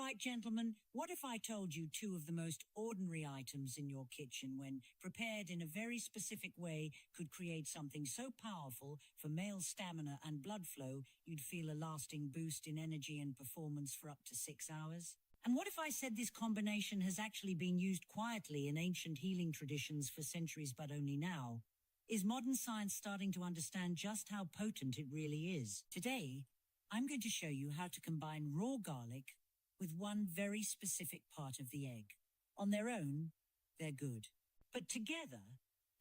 right, gentlemen, what if I told you two of the most ordinary items in your kitchen, when prepared in a very specific way, could create something so powerful for male stamina and blood flow, you'd feel a lasting boost in energy and performance for up to 6 hours? And what if I said this combination has actually been used quietly in ancient healing traditions for centuries, but only now? Is modern science starting to understand just how potent it really is? Today, I'm going to show you how to combine raw garlic with one very specific part of the egg. On their own, they're good. But together,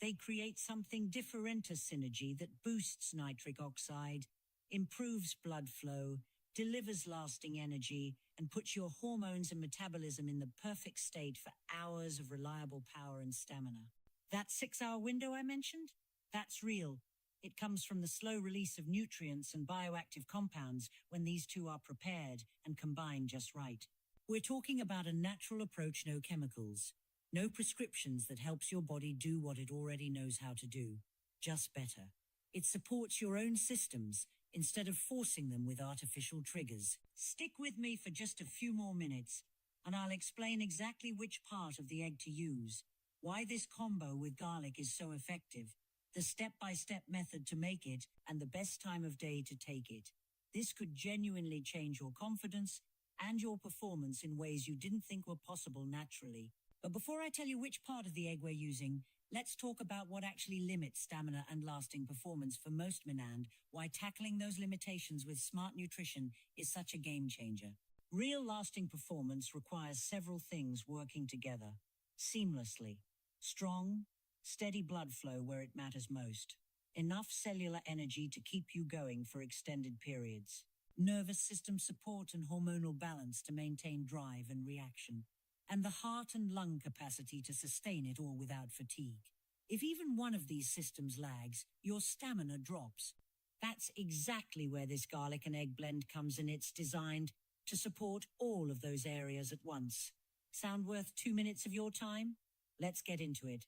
they create something different, a synergy that boosts nitric oxide, improves blood flow, delivers lasting energy, and puts your hormones and metabolism in the perfect state for hours of reliable power and stamina. That 6-hour window I mentioned? That's real. It comes from the slow release of nutrients and bioactive compounds when these two are prepared and combined just right. We're talking about a natural approach, no chemicals, no prescriptions, that helps your body do what it already knows how to do, just better. It supports your own systems instead of forcing them with artificial triggers. Stick with me for just a few more minutes, and I'll explain exactly which part of the egg to use, why this combo with garlic is so effective, the step-by-step method to make it, and the best time of day to take it. This could genuinely change your confidence and your performance in ways you didn't think were possible naturally. But before I tell you which part of the egg we're using, let's talk about what actually limits stamina and lasting performance for most men, and why tackling those limitations with smart nutrition is such a game changer. Real lasting performance requires several things working together seamlessly. Strong, steady blood flow where it matters most. Enough cellular energy to keep you going for extended periods. Nervous system support and hormonal balance to maintain drive and reaction. And the heart and lung capacity to sustain it all without fatigue. If even one of these systems lags, your stamina drops. That's exactly where this garlic and egg blend comes in. It's designed to support all of those areas at once. Sound worth 2 minutes of your time? Let's get into it.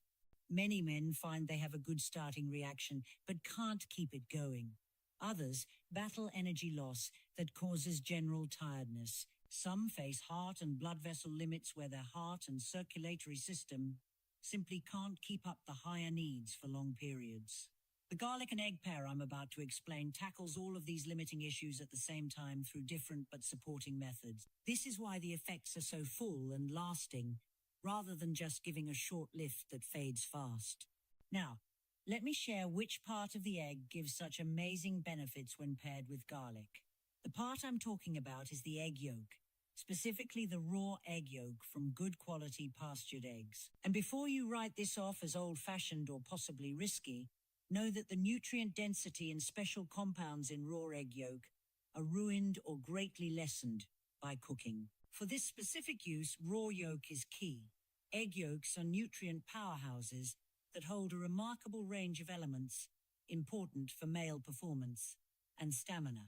Many men find they have a good starting reaction, but can't keep it going. Others battle energy loss that causes general tiredness. Some face heart and blood vessel limits where their heart and circulatory system simply can't keep up the higher needs for long periods. The garlic and egg pair I'm about to explain tackles all of these limiting issues at the same time through different but supporting methods. This is why the effects are so full and lasting, rather than just giving a short lift that fades fast. Now, let me share which part of the egg gives such amazing benefits when paired with garlic. The part I'm talking about is the egg yolk, specifically the raw egg yolk from good quality pastured eggs. And before you write this off as old-fashioned or possibly risky, know that the nutrient density and special compounds in raw egg yolk are ruined or greatly lessened by cooking. For this specific use, raw yolk is key. Egg yolks are nutrient powerhouses that hold a remarkable range of elements important for male performance and stamina.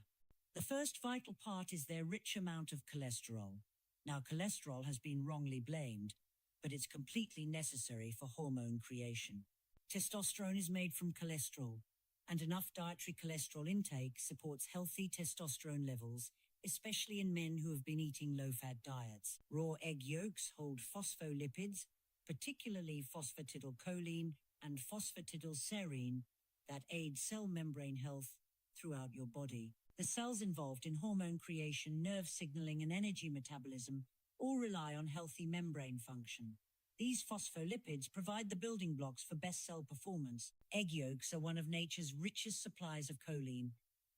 The first vital part is their rich amount of cholesterol. Now, cholesterol has been wrongly blamed, but it's completely necessary for hormone creation. Testosterone is made from cholesterol, and enough dietary cholesterol intake supports healthy testosterone levels, especially in men who have been eating low-fat diets. Raw egg yolks hold phospholipids, particularly phosphatidylcholine and phosphatidylserine, that aid cell membrane health throughout your body. The cells involved in hormone creation, nerve signaling, and energy metabolism all rely on healthy membrane function. These phospholipids provide the building blocks for best cell performance. Egg yolks are one of nature's richest supplies of choline,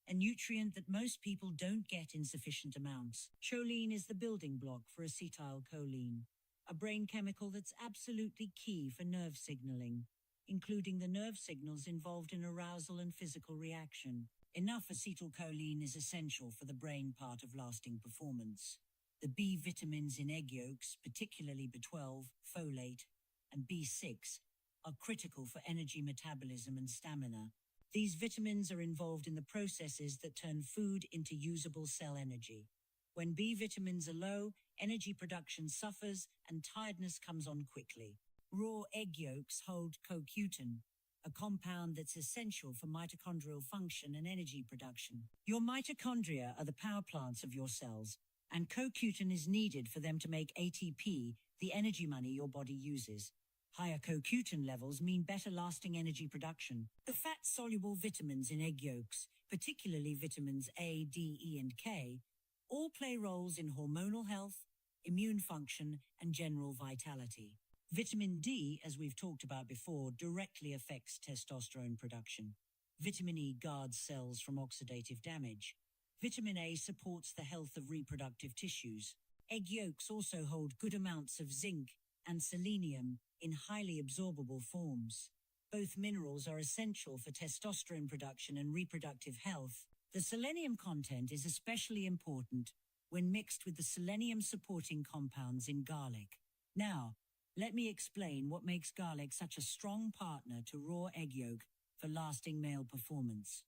a nutrient that most people don't get in sufficient amounts. Choline is the building block for acetylcholine, a brain chemical that's absolutely key for nerve signaling, including the nerve signals involved in arousal and physical reaction. Enough acetylcholine is essential for the brain part of lasting performance. The B vitamins in egg yolks, particularly B12, folate, and B6, are critical for energy metabolism and stamina. These vitamins are involved in the processes that turn food into usable cell energy. When B vitamins are low, energy production suffers and tiredness comes on quickly. Raw egg yolks hold CoQ10, a compound that's essential for mitochondrial function and energy production. Your mitochondria are the power plants of your cells, and CoQ10 is needed for them to make ATP, the energy money your body uses. Higher CoQ10 levels mean better lasting energy production. The fat-soluble vitamins in egg yolks, particularly vitamins A, D, E, and K, all play roles in hormonal health, immune function, and general vitality. Vitamin D, as we've talked about before, directly affects testosterone production. Vitamin E guards cells from oxidative damage. Vitamin A supports the health of reproductive tissues. Egg yolks also hold good amounts of zinc and selenium in highly absorbable forms. Both minerals are essential for testosterone production and reproductive health. The selenium content is especially important when mixed with the selenium-supporting compounds in garlic. Now, let me explain what makes garlic such a strong partner to raw egg yolk for lasting male performance.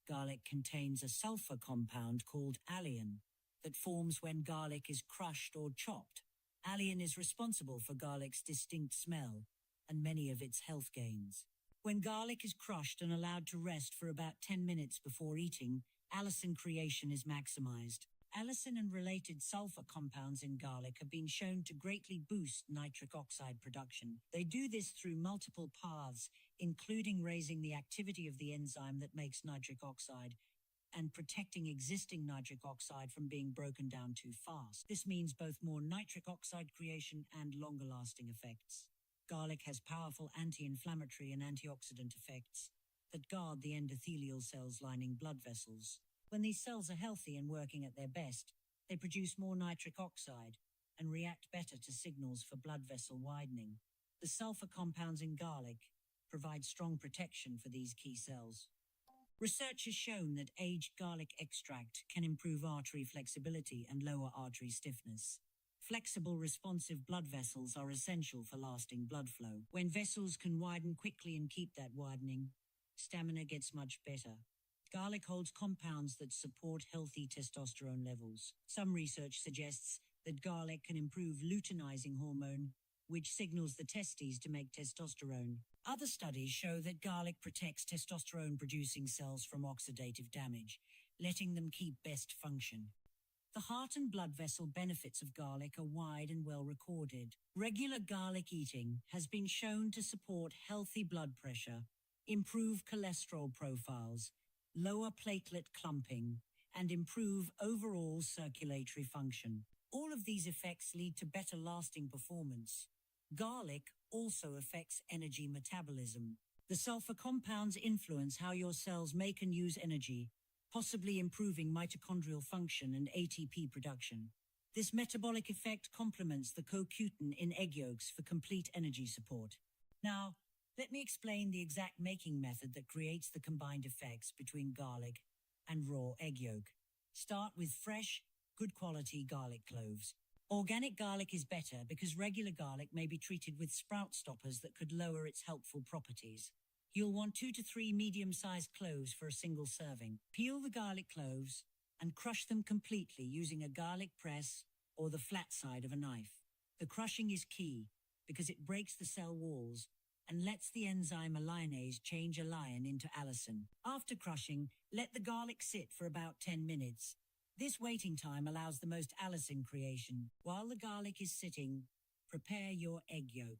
Garlic contains a sulfur compound called alliin that forms when garlic is crushed or chopped. Alliin is responsible for garlic's distinct smell and many of its health gains. When garlic is crushed and allowed to rest for about 10 minutes before eating, allicin creation is maximized. Allicin and related sulfur compounds in garlic have been shown to greatly boost nitric oxide production. They do this through multiple paths, including raising the activity of the enzyme that makes nitric oxide and protecting existing nitric oxide from being broken down too fast. This means both more nitric oxide creation and longer-lasting effects. Garlic has powerful anti-inflammatory and antioxidant effects that guard the endothelial cells lining blood vessels. When these cells are healthy and working at their best, they produce more nitric oxide and react better to signals for blood vessel widening. The sulfur compounds in garlic provide strong protection for these key cells. Research has shown that aged garlic extract can improve artery flexibility and lower artery stiffness. Flexible, responsive blood vessels are essential for lasting blood flow. When vessels can widen quickly and keep that widening, stamina gets much better. Garlic holds compounds that support healthy testosterone levels. Some research suggests that garlic can improve luteinizing hormone, which signals the testes to make testosterone. Other studies show that garlic protects testosterone-producing cells from oxidative damage, letting them keep best function. The heart and blood vessel benefits of garlic are wide and well recorded. Regular garlic eating has been shown to support healthy blood pressure, improve cholesterol profiles, lower platelet clumping, and improve overall circulatory function. All of these effects lead to better lasting performance. Garlic also affects energy metabolism. The sulfur compounds influence how your cells make and use energy, possibly improving mitochondrial function and ATP production. This metabolic effect complements the CoQ10 in egg yolks for complete energy support. Now, let me explain the exact making method that creates the combined effects between garlic and raw egg yolk. Start with fresh, good quality garlic cloves. Organic garlic is better because regular garlic may be treated with sprout stoppers that could lower its helpful properties. You'll want 2 to 3 medium-sized cloves for a single serving. Peel the garlic cloves and crush them completely using a garlic press or the flat side of a knife. The crushing is key because it breaks the cell walls and lets the enzyme alliinase change alliin into allicin. After crushing, let the garlic sit for about 10 minutes. This waiting time allows the most allicin creation. While the garlic is sitting, prepare your egg yolk.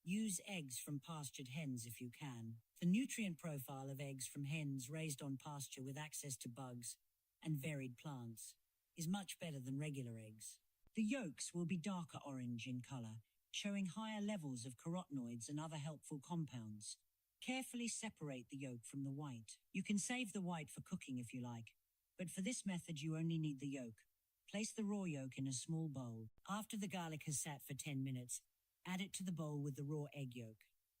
Use eggs from pastured hens if you can. The nutrient profile of eggs from hens raised on pasture with access to bugs and varied plants is much better than regular eggs. The yolks will be darker orange in color, showing higher levels of carotenoids and other helpful compounds. Carefully separate the yolk from the white. You can save the white for cooking if you like, but for this method you only need the yolk. Place the raw yolk in a small bowl. After the garlic has sat for 10 minutes, add it to the bowl with the raw egg yolk.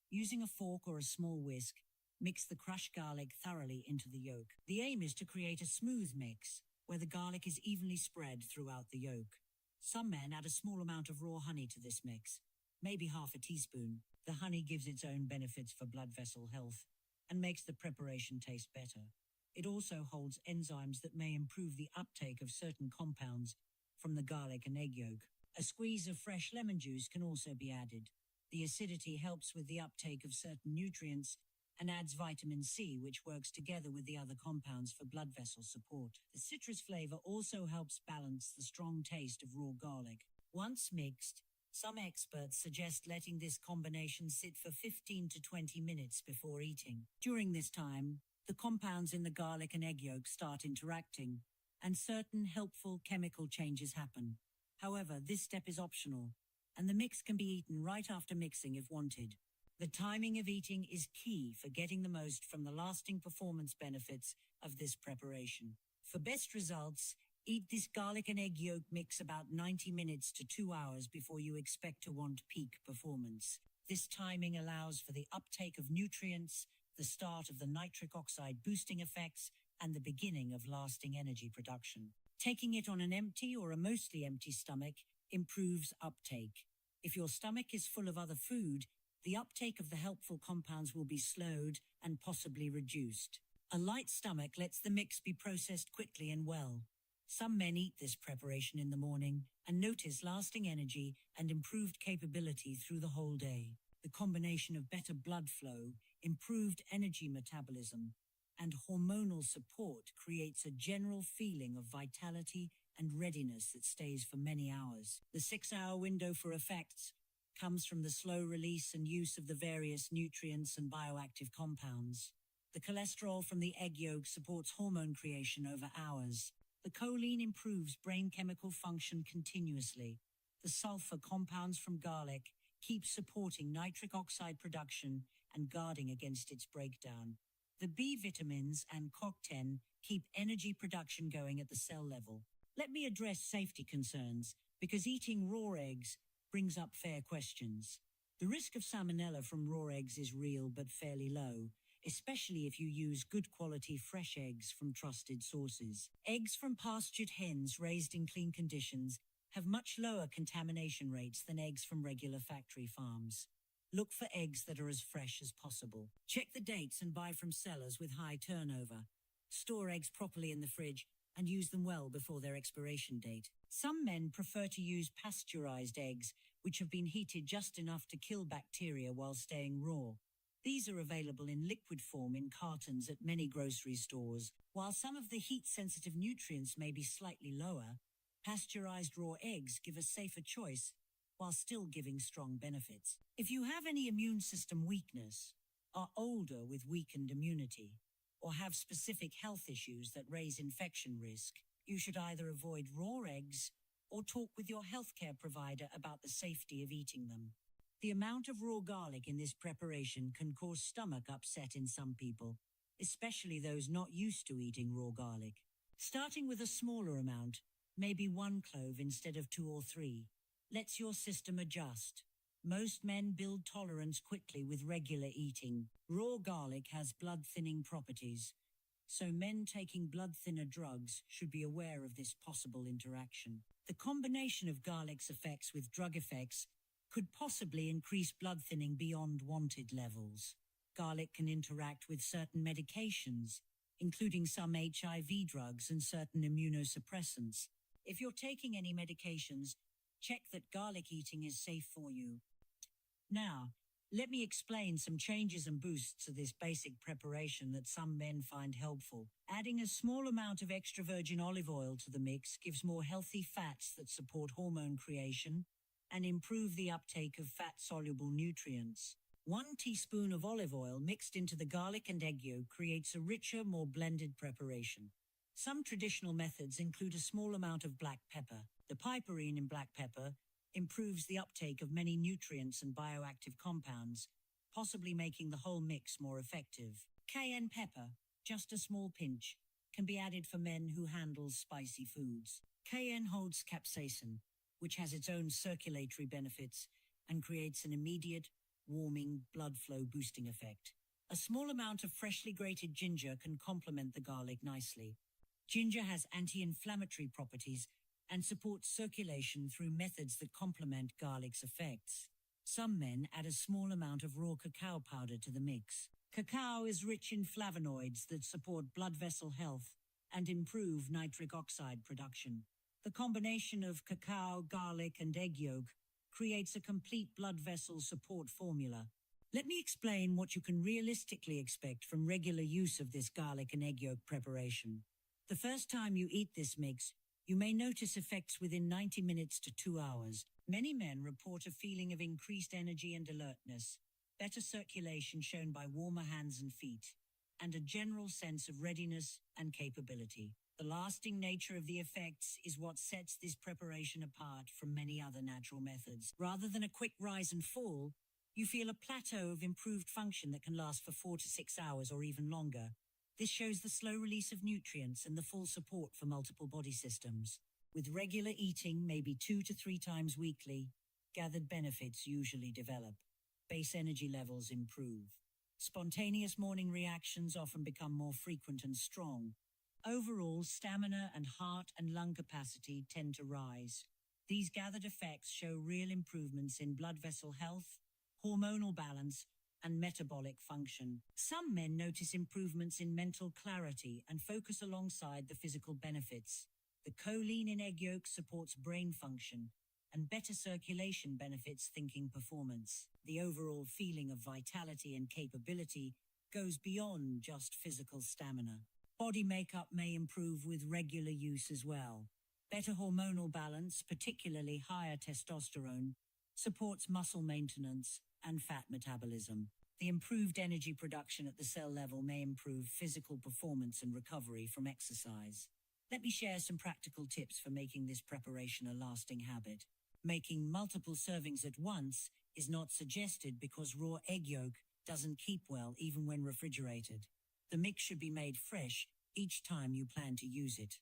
Using a fork or a small whisk, mix the crushed garlic thoroughly into the yolk. The aim is to create a smooth mix, where the garlic is evenly spread throughout the yolk. Some men add a small amount of raw honey to this mix, maybe half a teaspoon. The honey gives its own benefits for blood vessel health and makes the preparation taste better. It also holds enzymes that may improve the uptake of certain compounds from the garlic and egg yolk. A squeeze of fresh lemon juice can also be added. The acidity helps with the uptake of certain nutrients and adds vitamin C, which works together with the other compounds for blood vessel support. The citrus flavor also helps balance the strong taste of raw garlic. Once mixed, some experts suggest letting this combination sit for 15 to 20 minutes before eating. During this time, the compounds in the garlic and egg yolk start interacting, and certain helpful chemical changes happen. However, this step is optional, and the mix can be eaten right after mixing if wanted. The timing of eating is key for getting the most from the lasting performance benefits of this preparation. For best results, eat this garlic and egg yolk mix about 90 minutes to 2 hours before you expect to want peak performance. This timing allows for the uptake of nutrients, the start of the nitric oxide boosting effects, and the beginning of lasting energy production. Taking it on an empty or a mostly empty stomach improves uptake. If your stomach is full of other food, the uptake of the helpful compounds will be slowed and possibly reduced. A light stomach lets the mix be processed quickly and well. Some men eat this preparation in the morning and notice lasting energy and improved capability through the whole day. The combination of better blood flow, improved energy metabolism, and hormonal support creates a general feeling of vitality and readiness that stays for many hours. The 6-hour window for effects comes from the slow release and use of the various nutrients and bioactive compounds. The cholesterol from the egg yolk supports hormone creation over hours. The choline improves brain chemical function continuously. The sulfur compounds from garlic keep supporting nitric oxide production and guarding against its breakdown. The B vitamins and CoQ10 keep energy production going at the cell level. Let me address safety concerns, because eating raw eggs brings up fair questions. The risk of salmonella from raw eggs is real but fairly low, especially if you use good quality fresh eggs from trusted sources. Eggs from pastured hens raised in clean conditions have much lower contamination rates than eggs from regular factory farms. Look for eggs that are as fresh as possible. Check the dates and buy from sellers with high turnover. Store eggs properly in the fridge and use them well before their expiration date. Some men prefer to use pasteurized eggs, which have been heated just enough to kill bacteria while staying raw. These are available in liquid form in cartons at many grocery stores. While some of the heat-sensitive nutrients may be slightly lower, pasteurized raw eggs give a safer choice while still giving strong benefits. If you have any immune system weakness, are older with weakened immunity, or have specific health issues that raise infection risk, you should either avoid raw eggs or talk with your healthcare provider about the safety of eating them. The amount of raw garlic in this preparation can cause stomach upset in some people, especially those not used to eating raw garlic. Starting with a smaller amount, maybe 1 clove instead of 2 or 3, lets your system adjust. Most men build tolerance quickly with regular eating. Raw garlic has blood-thinning properties, so men taking blood-thinner drugs should be aware of this possible interaction. The combination of garlic's effects with drug effects could possibly increase blood thinning beyond wanted levels. Garlic can interact with certain medications, including some HIV drugs and certain immunosuppressants. If you're taking any medications, check that garlic eating is safe for you. Now, let me explain some changes and boosts to this basic preparation that some men find helpful. Adding a small amount of extra virgin olive oil to the mix gives more healthy fats that support hormone creation and improve the uptake of fat-soluble nutrients. 1 teaspoon of olive oil mixed into the garlic and egg yolk creates a richer, more blended preparation. Some traditional methods include a small amount of black pepper. The piperine in black pepper improves the uptake of many nutrients and bioactive compounds, possibly making the whole mix more effective. Cayenne pepper, just a small pinch, can be added for men who handle spicy foods. Cayenne holds capsaicin, which has its own circulatory benefits and creates an immediate, warming, blood flow boosting effect. A small amount of freshly grated ginger can complement the garlic nicely. Ginger has anti-inflammatory properties and supports circulation through methods that complement garlic's effects. Some men add a small amount of raw cacao powder to the mix. Cacao is rich in flavonoids that support blood vessel health and improve nitric oxide production. The combination of cacao, garlic, and egg yolk creates a complete blood vessel support formula. Let me explain what you can realistically expect from regular use of this garlic and egg yolk preparation. The first time you eat this mix, you may notice effects within 90 minutes to 2 hours. Many men report a feeling of increased energy and alertness, better circulation shown by warmer hands and feet, and a general sense of readiness and capability. The lasting nature of the effects is what sets this preparation apart from many other natural methods. Rather than a quick rise and fall, you feel a plateau of improved function that can last for 4 to 6 hours or even longer. This shows the slow release of nutrients and the full support for multiple body systems. With regular eating, maybe 2 to 3 times weekly, gathered benefits usually develop. Base energy levels improve. Spontaneous morning reactions often become more frequent and strong. Overall, stamina and heart and lung capacity tend to rise. These gathered effects show real improvements in blood vessel health, hormonal balance, and metabolic function. Some men notice improvements in mental clarity and focus alongside the physical benefits. The choline in egg yolk supports brain function, and better circulation benefits thinking performance. The overall feeling of vitality and capability goes beyond just physical stamina. Body makeup may improve with regular use as well. Better hormonal balance, particularly higher testosterone, supports muscle maintenance and fat metabolism. The improved energy production at the cell level may improve physical performance and recovery from exercise. Let me share some practical tips for making this preparation a lasting habit. Making multiple servings at once is not suggested because raw egg yolk doesn't keep well even when refrigerated. The mix should be made fresh each time you plan to use it.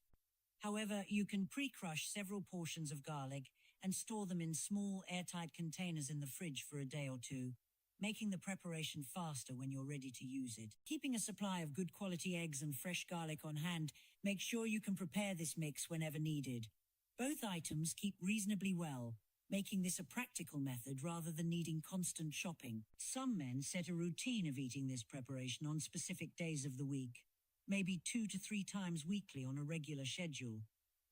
However, you can pre-crush several portions of garlic and store them in small, airtight containers in the fridge for a day or two, making the preparation faster when you're ready to use it. Keeping a supply of good quality eggs and fresh garlic on hand makes sure you can prepare this mix whenever needed. Both items keep reasonably well, making this a practical method rather than needing constant shopping. Some men set a routine of eating this preparation on specific days of the week, maybe 2 to 3 times weekly on a regular schedule.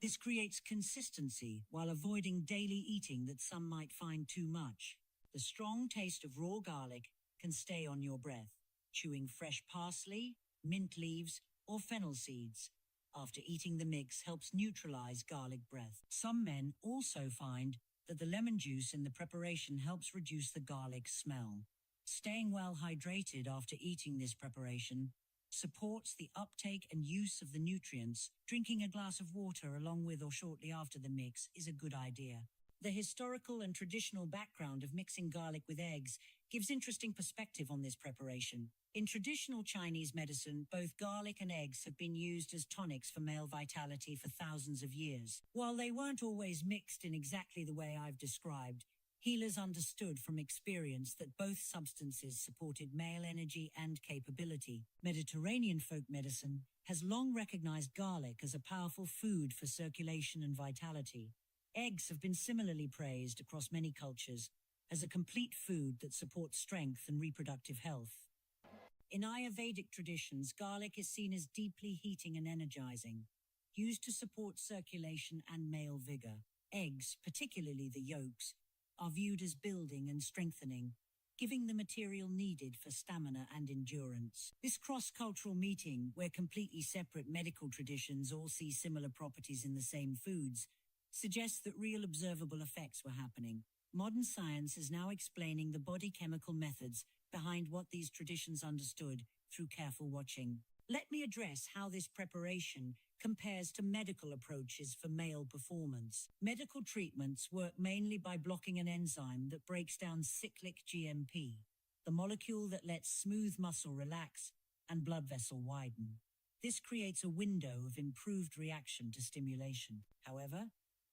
This creates consistency while avoiding daily eating that some might find too much. The strong taste of raw garlic can stay on your breath. Chewing fresh parsley, mint leaves, or fennel seeds after eating the mix helps neutralize garlic breath. Some men also find that the lemon juice in the preparation helps reduce the garlic smell. Staying well hydrated after eating this preparation supports the uptake and use of the nutrients. Drinking a glass of water along with or shortly after the mix is a good idea. The historical and traditional background of mixing garlic with eggs gives interesting perspective on this preparation. In traditional Chinese medicine, both garlic and eggs have been used as tonics for male vitality for thousands of years. While they weren't always mixed in exactly the way I've described, healers understood from experience that both substances supported male energy and capability. Mediterranean folk medicine has long recognized garlic as a powerful food for circulation and vitality. Eggs have been similarly praised across many cultures as a complete food that supports strength and reproductive health. In Ayurvedic traditions, garlic is seen as deeply heating and energizing, used to support circulation and male vigor. Eggs, particularly the yolks, are viewed as building and strengthening, giving the material needed for stamina and endurance. This cross-cultural meeting, where completely separate medical traditions all see similar properties in the same foods, suggests that real observable effects were happening. Modern science is now explaining the body chemical methods behind what these traditions understood through careful watching. Let me address how this preparation compares to medical approaches for male performance. Medical treatments work mainly by blocking an enzyme that breaks down cyclic GMP, the molecule that lets smooth muscle relax and blood vessel widen. This creates a window of improved reaction to stimulation. However,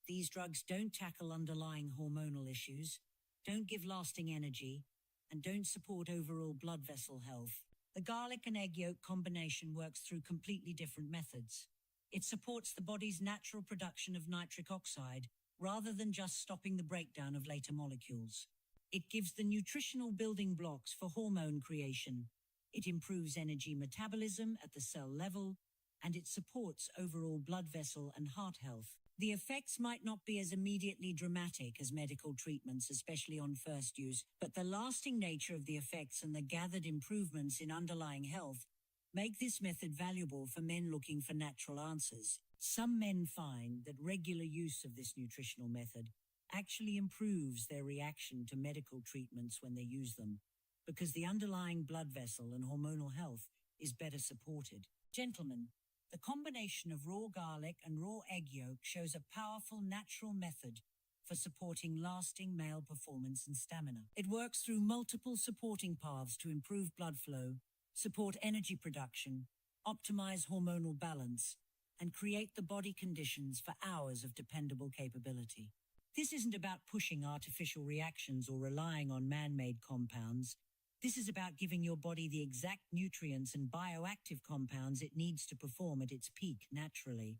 these drugs don't tackle underlying hormonal issues, don't give lasting energy, and don't support overall blood vessel health. The garlic and egg yolk combination works through completely different methods. It supports the body's natural production of nitric oxide rather than just stopping the breakdown of later molecules. It gives the nutritional building blocks for hormone creation. It improves energy metabolism at the cell level, and it supports overall blood vessel and heart health. The effects might not be as immediately dramatic as medical treatments, especially on first use, but the lasting nature of the effects and the gathered improvements in underlying health make this method valuable for men looking for natural answers. Some men find that regular use of this nutritional method actually improves their reaction to medical treatments when they use them, because the underlying blood vessel and hormonal health is better supported. Gentlemen, the combination of raw garlic and raw egg yolk shows a powerful natural method for supporting lasting male performance and stamina. It works through multiple supporting paths to improve blood flow, support energy production, optimize hormonal balance, and create the body conditions for hours of dependable capability. This isn't about pushing artificial reactions or relying on man-made compounds. This is about giving your body the exact nutrients and bioactive compounds it needs to perform at its peak naturally.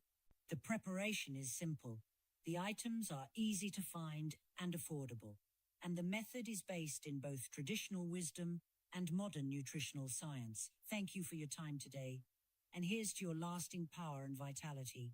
The preparation is simple. The items are easy to find and affordable, and the method is based in both traditional wisdom and modern nutritional science. Thank you for your time today, and here's to your lasting power and vitality.